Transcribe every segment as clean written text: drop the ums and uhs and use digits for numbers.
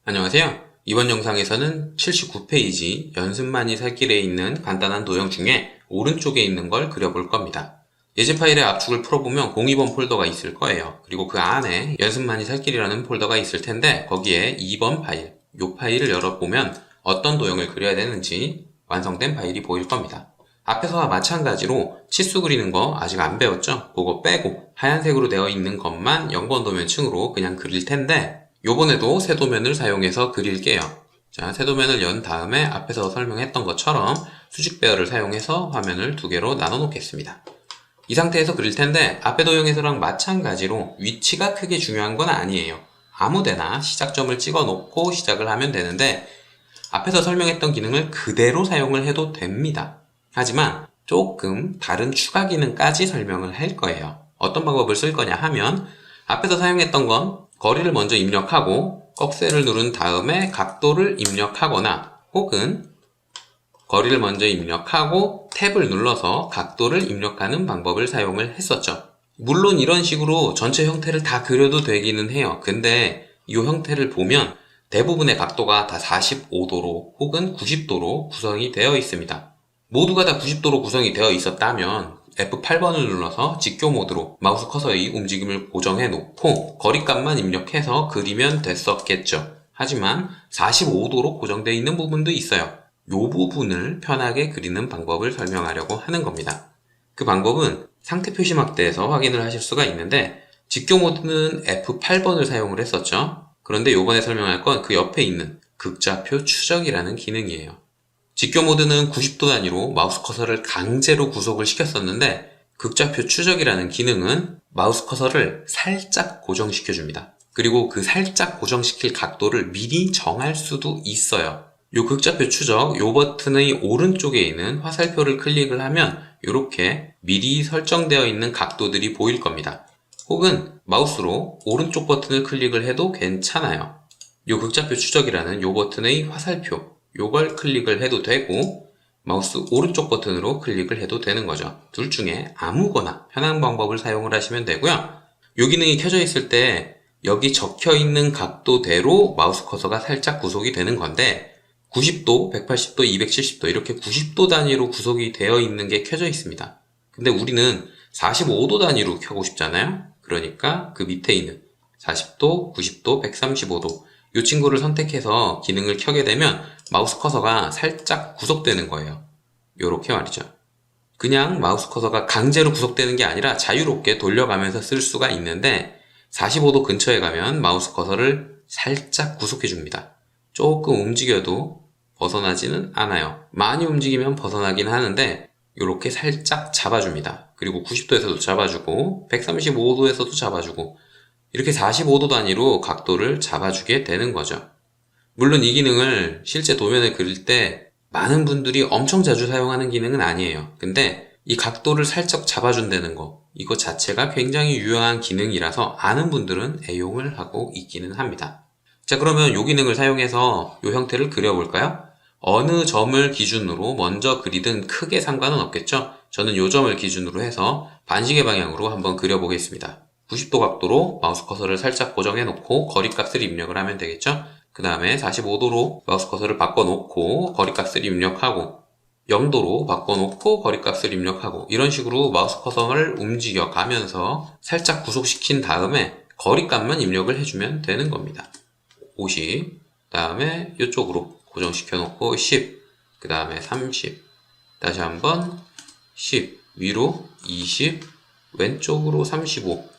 안녕하세요. 이번 영상에서는 79페이지 연습만이 살 길에 있는 간단한 도형 중에 오른쪽에 있는 걸 그려볼 겁니다. 예제 파일의 압축을 풀어보면 02번 폴더가 있을 거예요. 그리고 그 안에 연습만이 살 길이라는 폴더가 있을 텐데 거기에 2번 파일, 이 파일을 열어보면 어떤 도형을 그려야 되는지 완성된 파일이 보일 겁니다. 앞에서와 마찬가지로 치수 그리는 거 아직 안 배웠죠? 그거 빼고 하얀색으로 되어 있는 것만 0번 도면층으로 그냥 그릴 텐데 요번에도 세도면을 사용해서 그릴게요. 자, 세도면을 연 다음에 앞에서 설명했던 것처럼 수직 배열을 사용해서 화면을 두 개로 나눠 놓겠습니다. 이 상태에서 그릴 텐데 앞에 도형에서랑 마찬가지로 위치가 크게 중요한 건 아니에요. 아무데나 시작점을 찍어 놓고 시작을 하면 되는데 앞에서 설명했던 기능을 그대로 사용을 해도 됩니다. 하지만 조금 다른 추가 기능까지 설명을 할 거예요. 어떤 방법을 쓸 거냐 하면 앞에서 사용했던 건 거리를 먼저 입력하고 꺽쇠를 누른 다음에 각도를 입력하거나 혹은 거리를 먼저 입력하고 탭을 눌러서 각도를 입력하는 방법을 사용을 했었죠. 물론 이런 식으로 전체 형태를 다 그려도 되기는 해요. 근데 이 형태를 보면 대부분의 각도가 다 45도로 혹은 90도로 구성이 되어 있습니다. 모두가 다 90도로 구성이 되어 있었다면 F8번을 눌러서 직교 모드로 마우스 커서의 움직임을 고정해 놓고 거리값만 입력해서 그리면 됐었겠죠. 하지만 45도로 고정되어 있는 부분도 있어요. 이 부분을 편하게 그리는 방법을 설명하려고 하는 겁니다. 그 방법은 상태 표시 막대에서 확인을 하실 수가 있는데 직교 모드는 F8번을 사용을 했었죠. 그런데 이번에 설명할 건 그 옆에 있는 극좌표 추적이라는 기능이에요. 직교 모드는 90도 단위로 마우스 커서를 강제로 구속을 시켰었는데 극좌표 추적이라는 기능은 마우스 커서를 살짝 고정시켜줍니다. 그리고 그 살짝 고정시킬 각도를 미리 정할 수도 있어요. 요 극좌표 추적, 요 버튼의 오른쪽에 있는 화살표를 클릭을 하면 이렇게 미리 설정되어 있는 각도들이 보일 겁니다. 혹은 마우스로 오른쪽 버튼을 클릭을 해도 괜찮아요. 요 극좌표 추적이라는 요 버튼의 화살표, 요걸 클릭을 해도 되고 마우스 오른쪽 버튼으로 클릭을 해도 되는 거죠. 둘 중에 아무거나 편한 방법을 사용을 하시면 되고요. 요 기능이 켜져 있을 때 여기 적혀 있는 각도대로 마우스 커서가 살짝 구속이 되는 건데 90도, 180도, 270도 이렇게 90도 단위로 구속이 되어 있는 게 켜져 있습니다. 근데 우리는 45도 단위로 켜고 싶잖아요. 그러니까 그 밑에 있는 40도, 90도, 135도 이 친구를 선택해서 기능을 켜게 되면 마우스 커서가 살짝 구속되는 거예요. 요렇게 말이죠. 그냥 마우스 커서가 강제로 구속되는 게 아니라 자유롭게 돌려가면서 쓸 수가 있는데 45도 근처에 가면 마우스 커서를 살짝 구속해 줍니다. 조금 움직여도 벗어나지는 않아요. 많이 움직이면 벗어나긴 하는데 요렇게 살짝 잡아줍니다. 그리고 90도에서도 잡아주고 135도에서도 잡아주고 이렇게 45도 단위로 각도를 잡아주게 되는 거죠. 물론 이 기능을 실제 도면을 그릴 때 많은 분들이 엄청 자주 사용하는 기능은 아니에요. 근데 이 각도를 살짝 잡아준다는 거 이거 자체가 굉장히 유용한 기능이라서 아는 분들은 애용을 하고 있기는 합니다. 자, 그러면 이 기능을 사용해서 이 형태를 그려볼까요? 어느 점을 기준으로 먼저 그리든 크게 상관은 없겠죠? 저는 이 점을 기준으로 해서 반시계 방향으로 한번 그려보겠습니다. 90도 각도로 마우스 커서를 살짝 고정해 놓고 거리값을 입력을 하면 되겠죠? 그 다음에 45도로 마우스 커서를 바꿔놓고 거리값을 입력하고 0도로 바꿔놓고 거리값을 입력하고 이런 식으로 마우스 커서를 움직여 가면서 살짝 구속시킨 다음에 거리값만 입력을 해주면 되는 겁니다. 50, 그 다음에 이쪽으로 고정시켜 놓고 10, 그 다음에 30, 다시 한번 10, 위로 20, 왼쪽으로 35,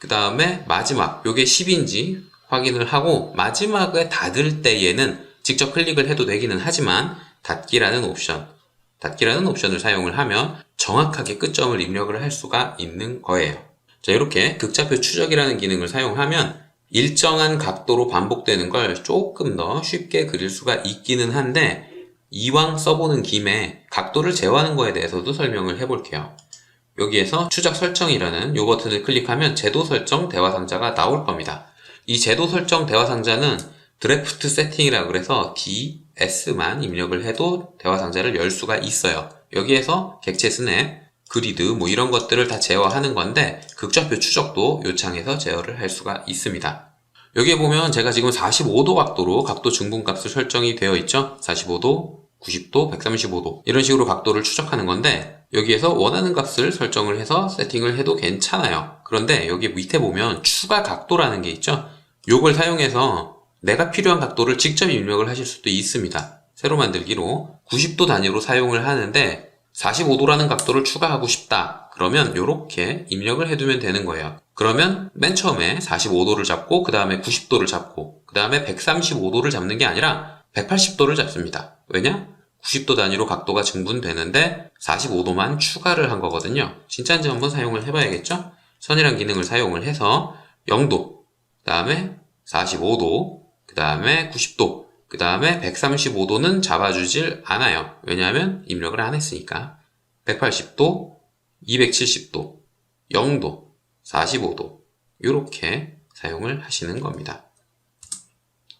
그 다음에 마지막 요게 10인지 확인을 하고 마지막에 닫을 때에는 직접 클릭을 해도 되기는 하지만 닫기라는 옵션을 사용을 하면 정확하게 끝점을 입력을 할 수가 있는 거예요. 자, 이렇게 극좌표 추적이라는 기능을 사용하면 일정한 각도로 반복되는 걸 조금 더 쉽게 그릴 수가 있기는 한데 이왕 써보는 김에 각도를 제어하는 거에 대해서도 설명을 해볼게요. 여기에서 추적 설정이라는 이 버튼을 클릭하면 제도 설정 대화 상자가 나올 겁니다. 이 제도 설정 대화 상자는 드래프트 세팅이라 그래서 DS만 입력을 해도 대화 상자를 열 수가 있어요. 여기에서 객체 스냅, 그리드 뭐 이런 것들을 다 제어하는 건데 극좌표 추적도 요 창에서 제어를 할 수가 있습니다. 여기에 보면 제가 지금 45도 각도로 각도 증분값을 설정이 되어 있죠. 45도, 90도, 135도 이런 식으로 각도를 추적하는 건데 여기에서 원하는 값을 설정을 해서 세팅을 해도 괜찮아요. 그런데 여기 밑에 보면 추가 각도라는 게 있죠. 요걸 사용해서 내가 필요한 각도를 직접 입력을 하실 수도 있습니다. 새로 만들기로 90도 단위로 사용을 하는데 45도라는 각도를 추가하고 싶다. 그러면 이렇게 입력을 해두면 되는 거예요. 그러면 맨 처음에 45도를 잡고 그 다음에 90도를 잡고 그 다음에 135도를 잡는 게 아니라 180도를 잡습니다. 왜냐? 90도 단위로 각도가 증분되는데 45도만 추가를 한 거거든요. 진짜인지 한번 사용을 해봐야겠죠? 선이란 기능을 사용을 해서 0도, 그 다음에 45도, 그 다음에 90도, 그 다음에 135도는 잡아주질 않아요. 왜냐하면 입력을 안 했으니까. 180도, 270도, 0도, 45도 이렇게 사용을 하시는 겁니다.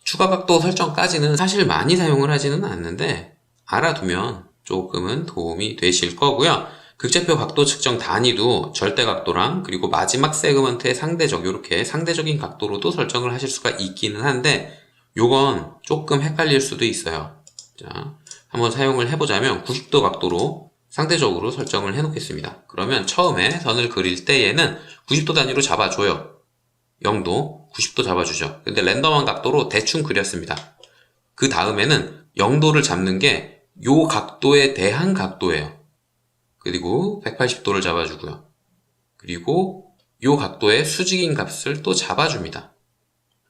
추가 각도 설정까지는 사실 많이 사용을 하지는 않는데 알아두면 조금은 도움이 되실 거고요. 극좌표 각도 측정 단위도 절대 각도랑 그리고 마지막 세그먼트의 상대적 이렇게 상대적인 각도로도 설정을 하실 수가 있기는 한데 요건 조금 헷갈릴 수도 있어요. 자, 한번 사용을 해보자면 90도 각도로 상대적으로 설정을 해놓겠습니다. 그러면 처음에 선을 그릴 때에는 90도 단위로 잡아줘요. 0도, 90도 잡아주죠. 근데 랜덤한 각도로 대충 그렸습니다. 그 다음에는 0도를 잡는 게 요 각도에 대한 각도예요. 그리고 180도를 잡아주고요. 그리고 요 각도의 수직인 값을 또 잡아줍니다.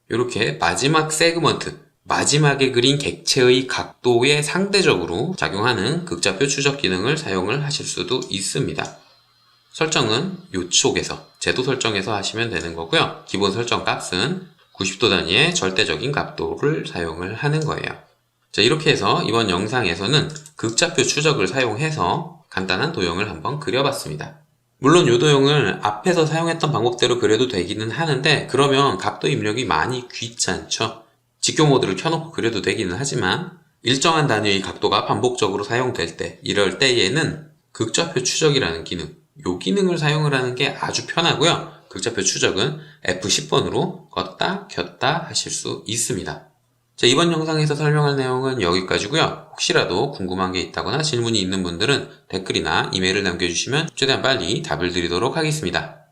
이렇게 마지막 세그먼트, 마지막에 그린 객체의 각도에 상대적으로 작용하는 극좌표 추적 기능을 사용을 하실 수도 있습니다. 설정은 이쪽에서 제도 설정에서 하시면 되는 거고요. 기본 설정 값은 90도 단위의 절대적인 각도를 사용을 하는 거예요. 자, 이렇게 해서 이번 영상에서는 극좌표 추적을 사용해서 간단한 도형을 한번 그려봤습니다. 물론 이 도형을 앞에서 사용했던 방법대로 그려도 되기는 하는데 그러면 각도 입력이 많이 귀찮죠. 직교 모드를 켜놓고 그려도 되기는 하지만 일정한 단위의 각도가 반복적으로 사용될 때 이럴 때에는 극좌표 추적이라는 기능 이 기능을 사용을 하는 게 아주 편하고요. 극좌표 추적은 F10번으로 껐다 켰다 하실 수 있습니다. 자, 이번 영상에서 설명할 내용은 여기까지고요. 혹시라도 궁금한 게 있다거나 질문이 있는 분들은 댓글이나 이메일을 남겨주시면 최대한 빨리 답을 드리도록 하겠습니다.